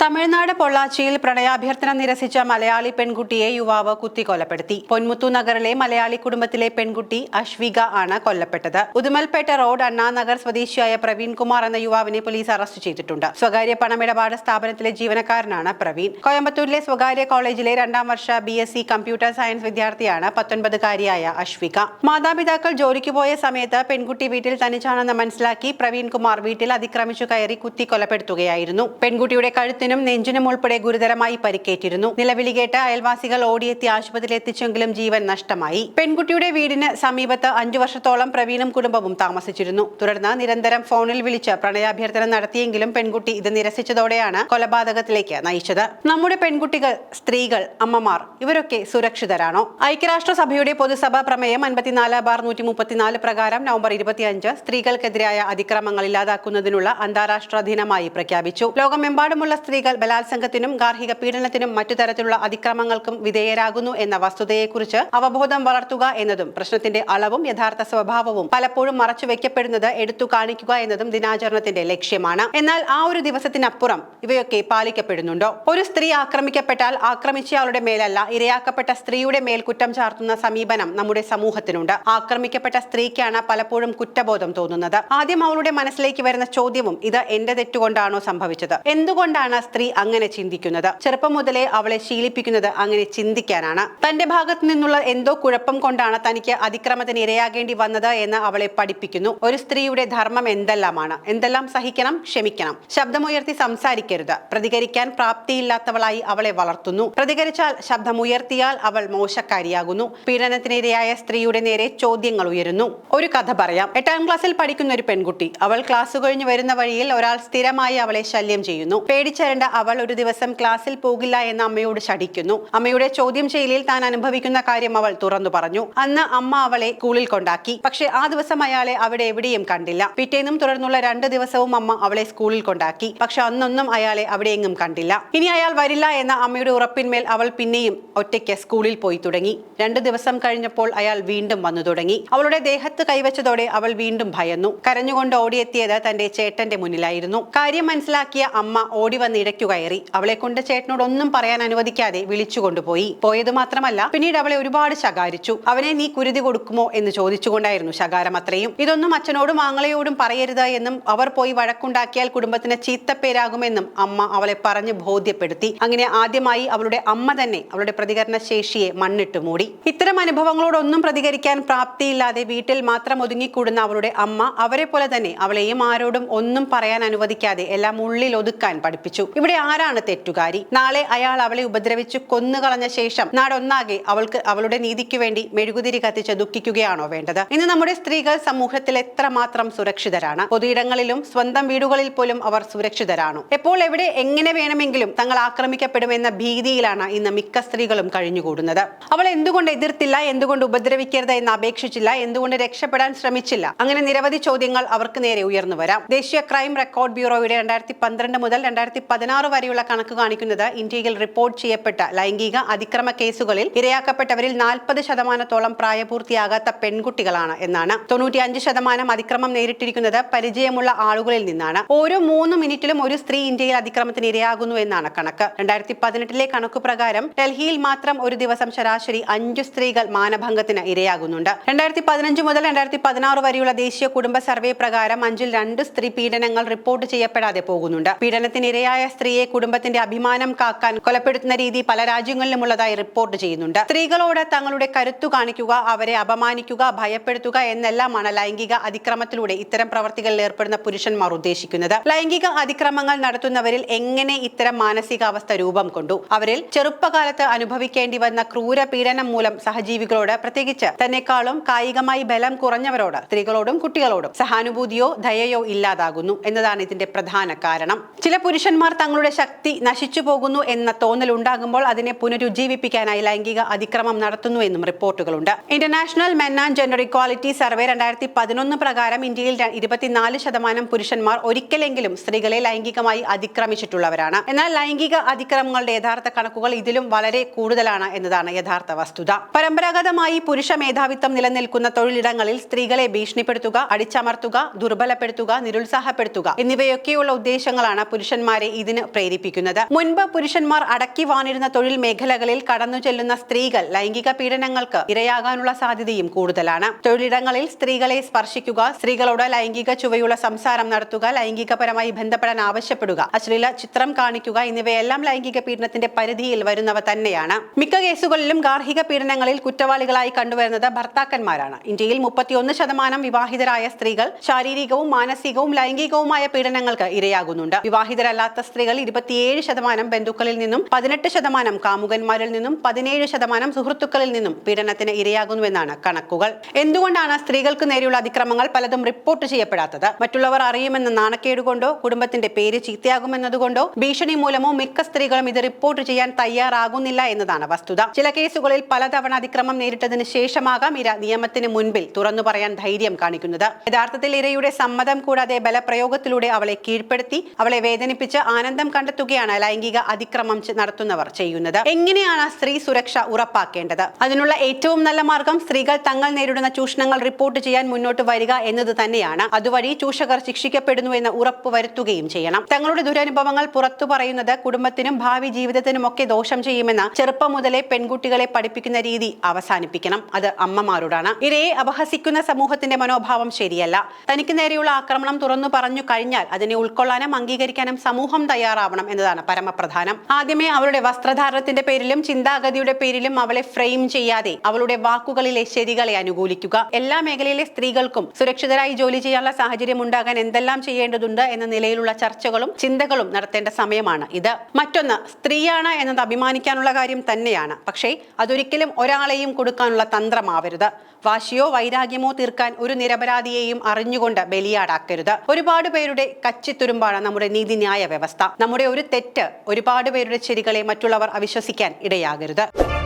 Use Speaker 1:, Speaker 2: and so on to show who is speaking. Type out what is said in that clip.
Speaker 1: തമിഴ്നാട് പൊള്ളാച്ചിയിൽ പ്രണയാഭ്യർത്ഥന നിരസിച്ച മലയാളി പെൺകുട്ടിയെ യുവാവ് കുത്തിക്കൊലപ്പെടുത്തി. പൊന്മുത്തു നഗറിലെ മലയാളി കുടുംബത്തിലെ പെൺകുട്ടി അശ്വിക ആണ് കൊല്ലപ്പെട്ടത്. ഉദുമൽപേട്ട റോഡ് അണ്ണാനഗർ സ്വദേശിയായ പ്രവീൺ കുമാർ എന്ന യുവാവിനെ പോലീസ് അറസ്റ്റ് ചെയ്തിട്ടുണ്ട്. സ്വകാര്യ പണമിടപാട് സ്ഥാപനത്തിലെ ജീവനക്കാരനാണ് പ്രവീൺ. കോയമ്പത്തൂരിലെ സ്വകാര്യ കോളേജിലെ 2ാം വർഷ BSc കമ്പ്യൂട്ടർ സയൻസ് വിദ്യാർത്ഥിയാണ് 19കാരിയായ അശ്വിക. മാതാപിതാക്കൾ ജോലിക്ക് പോയ സമയത്ത് പെൺകുട്ടി വീട്ടിൽ തനിച്ചാണെന്ന് മനസ്സിലാക്കി പ്രവീൺ കുമാർ വീട്ടിൽ അതിക്രമിച്ചു കയറി കുത്തിക്കൊലപ്പെടുത്തുകയായിരുന്നു. പെൺകുട്ടിയുടെ കഴുത്തിനും നെഞ്ചിനും ഉൾപ്പെടെ ഗുരുതരമായി പരിക്കേറ്റിരുന്നു. നിലവിളി കേട്ട് അയൽവാസികൾ ഓടിയെത്തി ആശുപത്രിയിൽ എത്തിച്ചെങ്കിലും ജീവൻ നഷ്ടമായി. പെൺകുട്ടിയുടെ വീടിന് സമീപത്ത് 5 വർഷത്തോളം പ്രവീണും കുടുംബവും താമസിച്ചിരുന്നു. തുടർന്ന് നിരന്തരം ഫോണിൽ വിളിച്ച് പ്രണയാഭ്യർത്ഥന നടത്തിയെങ്കിലും പെൺകുട്ടി ഇത് നിരസിച്ചതോടെയാണ് കൊലപാതകത്തിലേക്ക് നയിച്ചത്. നമ്മുടെ പെൺകുട്ടികൾ, സ്ത്രീകൾ, അമ്മമാർ ഇവരൊക്കെ സുരക്ഷിതരാണോ? ഐക്യരാഷ്ട്രസഭയുടെ പൊതുസഭാ പ്രമേയം 54/134 പ്രകാരം നവംബർ 25 സ്ത്രീകൾക്കെതിരായ അതിക്രമങ്ങൾ ഇല്ലാതാക്കുന്നതിനുള്ള അന്താരാഷ്ട്ര ദിനമായി പ്രഖ്യാപിച്ചു. ലോകമെമ്പാടുമുള്ള സ്ത്രീകൾ ബലാത്സംഗത്തിനും ഗാർഹിക പീഡനത്തിനും മറ്റു തരത്തിലുള്ള അതിക്രമങ്ങൾക്കും വിധേയരാകുന്നു എന്ന വസ്തുതയെക്കുറിച്ച് അവബോധം വളർത്തുക എന്നതും പ്രശ്നത്തിന്റെ അളവും യഥാർത്ഥ സ്വഭാവവും പലപ്പോഴും മറച്ചുവെക്കപ്പെടുന്നത് എടുത്തു കാണിക്കുക എന്നതും ദിനാചരണത്തിന്റെ ലക്ഷ്യമാണ്. എന്നാൽ ആ ഒരു ദിവസത്തിനപ്പുറം ഇവയൊക്കെ പാലിക്കപ്പെടുന്നുണ്ടോ? ഒരു സ്ത്രീ ആക്രമിക്കപ്പെട്ടാൽ ആക്രമിച്ചയാളുടെ മേലല്ല, ഇരയാക്കപ്പെട്ട സ്ത്രീയുടെ മേൽ കുറ്റം ചാർത്തുന്ന സമീപനം നമ്മുടെ സമൂഹത്തിനുണ്ട്. ആക്രമിക്കപ്പെട്ട സ്ത്രീക്കാണ് പലപ്പോഴും കുറ്റബോധം തോന്നുന്നത്. ആദ്യം അവളുടെ മനസ്സിലേക്ക് വരുന്ന ചോദ്യവും ഇത് എന്റെ തെറ്റുകൊണ്ടാണോ സംഭവിച്ചത്? എന്തുകൊണ്ടാണ് സ്ത്രീ അങ്ങനെ ചിന്തിക്കുന്നത്? ചെറുപ്പം മുതലേ അവളെ ശീലിപ്പിക്കുന്നത് അങ്ങനെ ചിന്തിക്കാനാണ്. തന്റെ ഭാഗത്തു നിന്നുള്ള എന്തോ കുഴപ്പം കൊണ്ടാണ് തനിക്ക് അതിക്രമത്തിന് ഇരയാകേണ്ടി വന്നത് എന്ന് അവളെ പഠിപ്പിക്കുന്നു. ഒരു സ്ത്രീയുടെ ധർമ്മം എന്തെല്ലാം സഹിക്കണം, ക്ഷമിക്കണം, ശബ്ദമുയർത്തി സംസാരിക്കരുത്, പ്രതികരിക്കാൻ പ്രാപ്തിയില്ലാത്തവളായി അവളെ വളർത്തുന്നു. പ്രതികരിച്ചാൽ ശബ്ദമുയർത്തിയാൽ അവൾ മോശക്കാരിയാകുന്നു. പീഡനത്തിനിരയായ സ്ത്രീയുടെ നേരെ ചോദ്യങ്ങൾ ഉയരുന്നു. ഒരു കഥ പറയാം. 8ാം ക്ലാസ്സിൽ പഠിക്കുന്ന ഒരു പെൺകുട്ടി. അവൾ ക്ലാസ് കഴിഞ്ഞു വരുന്ന വഴിയിൽ ഒരാൾ സ്ഥിരമായി അവളെ ശല്യം ചെയ്യുന്നു. പേടിച്ചരണ്ട അവൾ ഒരു ദിവസം ക്ലാസ്സിൽ പോകില്ല എന്ന് അമ്മയോട് ശഠിക്കുന്നു. അമ്മയുടെ ചോദ്യം ചെയ്യലിൽ താൻ അനുഭവിക്കുന്ന കാര്യം അവൾ തുറന്നു പറഞ്ഞു. അന്ന് അമ്മ അവളെ സ്കൂളിൽ കൊണ്ടാക്കി. പക്ഷെ ആ ദിവസം അയാളെ അവിടെ എവിടെയും കണ്ടില്ല. പിറ്റേന്നും തുടർന്നുള്ള 2 ദിവസവും അമ്മ അവളെ സ്കൂളിൽ കൊണ്ടാക്കി. പക്ഷെ അന്നൊന്നും അയാളെ അവിടെയെങ്ങും കണ്ടില്ല. ഇനി അയാൾ വരില്ല എന്ന അമ്മയുടെ ഉറപ്പിന്മേൽ അവൾ പിന്നെയും ഒറ്റയ്ക്ക് സ്കൂളിൽ പോയി തുടങ്ങി. 2 ദിവസം കഴിഞ്ഞപ്പോൾ അയാൾ വീണ്ടും വന്നു തുടങ്ങി. അവളുടെ ദേഹത്ത് കൈവച്ചതോടെ അവൾ വീണ്ടും ഭയന്നു. കരഞ്ഞുകൊണ്ട് ഓടിയെത്തിയത് തന്റെ ചേട്ടന്റെ മുന്നിലായിരുന്നു. കാര്യം മനസ്സിലാക്കിയ അമ്മ ഓടി വന്ന് ഇടയ്ക്കു കയറി. അവളെ കൊണ്ട് ചേട്ടനോട് ഒന്നും പറയാൻ അനുവദിക്കാതെ വിളിച്ചു കൊണ്ടുപോയി. പോയത് മാത്രമല്ല, പിന്നീട് അവളെ ഒരുപാട് ശകാരിച്ചു. അവനെ നീ കുരുതി കൊടുക്കുമോ എന്ന് ചോദിച്ചുകൊണ്ടായിരുന്നു ശകാരം അത്രയും. ഇതൊന്നും അച്ഛനോടും ആങ്ങളയോടും പറയരുത് എന്നും അവർ പോയി വഴക്കുണ്ടാക്കിയാൽ കുടുംബത്തിന് ചീത്തപ്പേരാകുമെന്നും അമ്മ അവളെ പറഞ്ഞ് ബോധ്യപ്പെടുത്തി. അങ്ങനെ ആദ്യമായി അവളുടെ അമ്മ തന്നെ അവളുടെ പ്രതികരണ ശേഷിയെ മണ്ണിട്ട് മൂടി. ഇത്തരം അനുഭവങ്ങളോടൊന്നും പ്രതികരിക്കാൻ പ്രാപ്തിയില്ലാതെ വീട്ടിൽ മാത്രം ഒതുങ്ങിക്കൂടുന്ന അവളുടെ അമ്മ അവരെ പോലെ തന്നെ അവളെയും ആരോടും ഒന്നും പറയാൻ അനുവദിക്കാതെ എല്ലാം ഉള്ളിൽ ഒതുക്കാൻ പഠിപ്പിച്ചു. ഇവിടെ ആരാണ് തെറ്റുകാരി? നാളെ അയാൾ അവളെ ഉപദ്രവിച്ചു കൊന്നുകളഞ്ഞ ശേഷം നാടൊന്നാകെ അവളുടെ നീതിക്ക് വേണ്ടി മെഴുകുതിരി കത്തിച്ച് ദുഃഖിക്കുകയാണോ വേണ്ടത്? ഇന്ന് നമ്മുടെ സ്ത്രീകൾ സമൂഹത്തിൽ എത്രമാത്രം സുരക്ഷിതരാണ്? പൊതുയിടങ്ങളിലും സ്വന്തം വീടുകളിൽ പോലും അവർ സുരക്ഷിതരാണോ? എപ്പോൾ എവിടെ എങ്ങനെ വേണമെങ്കിലും തങ്ങൾ ആക്രമിക്കപ്പെടുമെന്ന ഭീതിയിലാണ് ഇന്ന് മിക്ക സ്ത്രീകളും കഴിഞ്ഞുകൂടുന്നത്. അവൾ എന്തുകൊണ്ട് എതിർത്തില്ല, എന്തുകൊണ്ട് ഉപദ്രവിക്കരുത് എന്ന് അപേക്ഷിച്ചില്ല, എന്തുകൊണ്ട് രക്ഷപ്പെടാൻ ശ്രമിച്ചില്ല? അങ്ങനെ നിരവധി ചോദ്യങ്ങൾ അവർക്ക് നേരെ ഉയർന്നു വരാം. ദേശീയ ക്രൈം റെക്കോർഡ് ബ്യൂറോയുടെ 2012 മുതൽ 2016 വരെയുള്ള കണക്ക് കാണിക്കുന്നത് ഇന്ത്യയിൽ റിപ്പോർട്ട് ചെയ്യപ്പെട്ട ലൈംഗിക അതിക്രമ കേസുകളിൽ ഇരയാക്കപ്പെട്ടവരിൽ 40% പ്രായപൂർത്തിയാകാത്ത പെൺകുട്ടികളാണ് എന്നാണ്. 95% അതിക്രമം നേരിട്ടിരിക്കുന്നത് പരിചയമുള്ള ആളുകളിൽ നിന്നാണ്. ഓരോ 3 മിനിറ്റിലും ഒരു സ്ത്രീ ഇന്ത്യയിൽ അതിക്രമത്തിന് ഇരയാകുന്നു എന്നാണ് കണക്ക്. 2018 കണക്കു പ്രകാരം ഡൽഹിയിൽ മാത്രം ഒരു ദിവസം ശരാശരി 5 സ്ത്രീകൾ മാനഭംഗത്തിന് ഇരയാകുന്നുണ്ട്. 2015 മുതൽ 2016 വരെയുള്ള ദേശീയ കുടുംബ സർവേ പ്രകാരം 5ൽ 2 സ്ത്രീ പീഡനങ്ങൾ റിപ്പോർട്ട് ചെയ്യപ്പെടാതെ പോകുന്നുണ്ട്. പീഡനത്തിനിരയായ സ്ത്രീയെ കുടുംബത്തിന്റെ അഭിമാനം കാക്കാൻ കൊലപ്പെടുത്തുന്ന രീതി പല രാജ്യങ്ങളിലുമുള്ളതായി റിപ്പോർട്ട് ചെയ്യുന്നുണ്ട്. സ്ത്രീകളോട് തങ്ങളുടെ കരുത്തു കാണിക്കുക, അവരെ അപമാനിക്കുക, ഭയപ്പെടുത്തുക എന്നെല്ലാമാണ് ലൈംഗിക അതിക്രമത്തിലൂടെ ഇത്തരം പ്രവർത്തികളിൽ ഏർപ്പെടുന്ന പുരുഷന്മാർ ഉദ്ദേശിക്കുന്നത്. ലൈംഗിക അതിക്രമങ്ങൾ നടത്തുന്നവരിൽ എങ്ങനെ ഇത്തരം മാനസികാവസ്ഥ രൂപം കൊണ്ടു? അവരിൽ ചെറുപ്പകാലത്ത് അനുഭവിക്കേണ്ടി വന്ന ക്രൂര പീഡനം മൂലം സഹജീവികളോട്, പ്രത്യേകിച്ച് തന്നെക്കാളും കായികമായി ബലം കുറഞ്ഞവരോട്, സ്ത്രീകളോടും കുട്ടികളോടും സഹാനുഭൂതിയോ ദയയോ ഇല്ലാതാകുന്നു എന്നതാണ് ഇതിന്റെ പ്രധാന കാരണം. ചില പുരുഷന്മാർ തങ്ങളുടെ ശക്തി നശിച്ചു പോകുന്നു എന്ന തോന്നൽ ഉണ്ടാകുമ്പോൾ അതിനെ പുനരുജ്ജീവിപ്പിക്കാനായി ലൈംഗിക അതിക്രമം നടത്തുന്നു എന്നും റിപ്പോർട്ടുകളുണ്ട്. International men and gender equality survey 2011 പ്രകാരം ഇന്ത്യയിൽ 24% പുരുഷന്മാർ ഒരിക്കലെങ്കിലും സ്ത്രീകളെ ലൈംഗികമായി അതിക്രമിച്ചിട്ടുള്ളവരാണ്. എന്നാൽ ലൈംഗിക അതിക്രമങ്ങളുടെ യഥാർത്ഥ കണക്കുകൾ ഇതിലും വളരെ കൂടുതലാണ് എന്നതാണ് യഥാർത്ഥ വസ്തുത. പരമ്പരാഗതമായി പുരുഷ മേധാവിത്വം നിലനിൽക്കുന്ന തൊഴിലിടങ്ങളിൽ സ്ത്രീകളെ ഭീഷണിപ്പെടുത്തുക, അടിച്ചമർത്തുക, ദുർബലപ്പെടുത്തുക, നിരുത്സാഹപ്പെടുത്തുക എന്നിവയൊക്കെയുള്ള ഉദ്ദേശങ്ങളാണ് പുരുഷന്മാരെ ഇതിന് ഇതിന് പ്രേരിപ്പിക്കുന്നത്. മുൻപ് പുരുഷന്മാർ അടക്കി വാണിരുന്ന തൊഴിൽ മേഖലകളിൽ കടന്നു ചെല്ലുന്ന സ്ത്രീകൾ ലൈംഗിക പീഡനങ്ങൾക്ക് ഇരയാകാനുള്ള സാധ്യതയും കൂടുതലാണ്. തൊഴിലിടങ്ങളിൽ സ്ത്രീകളെ സ്പർശിക്കുക, സ്ത്രീകളോട് ലൈംഗിക ചുവയുള്ള സംസാരം നടത്തുക, ലൈംഗികപരമായി ബന്ധപ്പെടാൻ ആവശ്യപ്പെടുക, അശ്ലീല ചിത്രം കാണിക്കുക എന്നിവയെല്ലാം ലൈംഗിക പീഡനത്തിന്റെ പരിധിയിൽ വരുന്നവ തന്നെയാണ്. മിക്ക കേസുകളിലും ഗാർഹിക പീഡനങ്ങളിൽ കുറ്റവാളികളായി കണ്ടുവരുന്നത് ഭർത്താക്കന്മാരാണ്. ഇന്ത്യയിൽ 31% വിവാഹിതരായ സ്ത്രീകൾ ശാരീരികവും മാനസികവും ലൈംഗികവുമായ പീഡനങ്ങൾക്ക് ഇരയാകുന്നുണ്ട്. വിവാഹിതരല്ലാത്ത സ്ത്രീകൾ 27% ബന്ധുക്കളിൽ നിന്നും, 18% കാമുകന്മാരിൽ നിന്നും, 17% സുഹൃത്തുക്കളിൽ നിന്നും പീഡനത്തിന് ഇരയാകുന്നുവെന്നാണ് കണക്കുകൾ. എന്തുകൊണ്ടാണ് സ്ത്രീകൾക്ക് നേരെയുള്ള അതിക്രമങ്ങൾ പലതും റിപ്പോർട്ട് ചെയ്യപ്പെടാത്തത്? മറ്റുള്ളവർ അറിയുമെന്ന നാണക്കേടുകൊണ്ടോ കുടുംബത്തിന്റെ പേര് ചീത്തയാകുമെന്നതുകൊണ്ടോ ഭീഷണി മൂലമോ മിക്ക സ്ത്രീകളും ഇത് റിപ്പോർട്ട് ചെയ്യാൻ തയ്യാറാകുന്നില്ല എന്നതാണ് വസ്തുത. ചില കേസുകളിൽ പലതവണ അതിക്രമം നേരിട്ടതിന് ശേഷമാകാം ഇര നിയമത്തിന് മുൻപിൽ തുറന്നു പറയാൻ ധൈര്യം കാണിക്കുന്നത്. യഥാർത്ഥത്തിൽ ഇരയുടെ സമ്മതം കൂടാതെ ബലപ്രയോഗത്തിലൂടെ അവളെ കീഴ്പ്പെടുത്തി അവളെ വേദനിപ്പിച്ച് ആനന്ദം കണ്ടെത്തുകയാണ് ലൈംഗിക അതിക്രമം നടത്തുന്നവർ ചെയ്യുന്നത്. എങ്ങനെയാണ് സ്ത്രീ സുരക്ഷ ഉറപ്പാക്കേണ്ടത്? അതിനുള്ള ഏറ്റവും നല്ല മാർഗം സ്ത്രീകൾ തങ്ങൾ നേരിടുന്ന ചൂഷണങ്ങൾ റിപ്പോർട്ട് ചെയ്യാൻ മുന്നോട്ട് വരിക എന്നത് തന്നെയാണ്. അതുവഴി ചൂഷകർ ശിക്ഷിക്കപ്പെടുന്നു എന്ന് ഉറപ്പ് വരുത്തുകയും ചെയ്യണം. തങ്ങളുടെ ദുരനുഭവങ്ങൾ പുറത്തു പറയുന്നത് കുടുംബത്തിനും ഭാവി ജീവിതത്തിനുമൊക്കെ ദോഷം ചെയ്യുമെന്ന് ചെറുപ്പം മുതലേ പെൺകുട്ടികളെ പഠിപ്പിക്കുന്ന രീതി അവസാനിപ്പിക്കണം. അത് അമ്മമാരോടാണ്. ഇരയെ അപഹസിക്കുന്ന സമൂഹത്തിന്റെ മനോഭാവം ശരിയല്ല. തനിക്ക് നേരെയുള്ള ആക്രമണം തുറന്നു പറഞ്ഞു കഴിഞ്ഞാൽ അതിനെ ഉൾക്കൊള്ളാനും അംഗീകരിക്കാനും സമൂഹം തയ്യാറാവണം എന്നതാണ് പരമപ്രധാനം. ആദ്യമേ അവളുടെ വസ്ത്രധാരണത്തിന്റെ പേരിലും ചിന്താഗതിയുടെ പേരിലും അവളെ ഫ്രെയിം ചെയ്യാതെ അവളുടെ വാക്കുകളിലെ ശരികളെ അനുകൂലിക്കുക. എല്ലാ മേഖലയിലെ സ്ത്രീകൾക്കും സുരക്ഷിതരായി ജോലി ചെയ്യാനുള്ള സാഹചര്യം ഉണ്ടാകാൻ എന്തെല്ലാം ചെയ്യേണ്ടതുണ്ട് എന്ന നിലയിലുള്ള ചർച്ചകളും ചിന്തകളും നടത്തേണ്ട സമയമാണ് ഇത്. മറ്റൊന്ന്, സ്ത്രീയാണ് എന്നത് അഭിമാനിക്കാനുള്ള കാര്യം തന്നെയാണ്. പക്ഷേ അതൊരിക്കലും ഒരാളെയും കൊടുക്കാനുള്ള തന്ത്രമാവരുത്. വാശിയോ വൈരാഗ്യമോ തീർക്കാൻ ഒരു നിരപരാധിയെയും അറിഞ്ഞുകൊണ്ട് ബലിയാടാക്കരുത്. ഒരുപാട് പേരുടെ കച്ചിത്തുരുമ്പാണ് നമ്മുടെ നീതിന്യായ വ്യവസ്ഥ. നമ്മുടെ ഒരു തെറ്റ് ഒരുപാട് പേരുടെ ശരികളെ മറ്റുള്ളവർ അവിശ്വസിക്കാൻ ഇടയാകരുത്.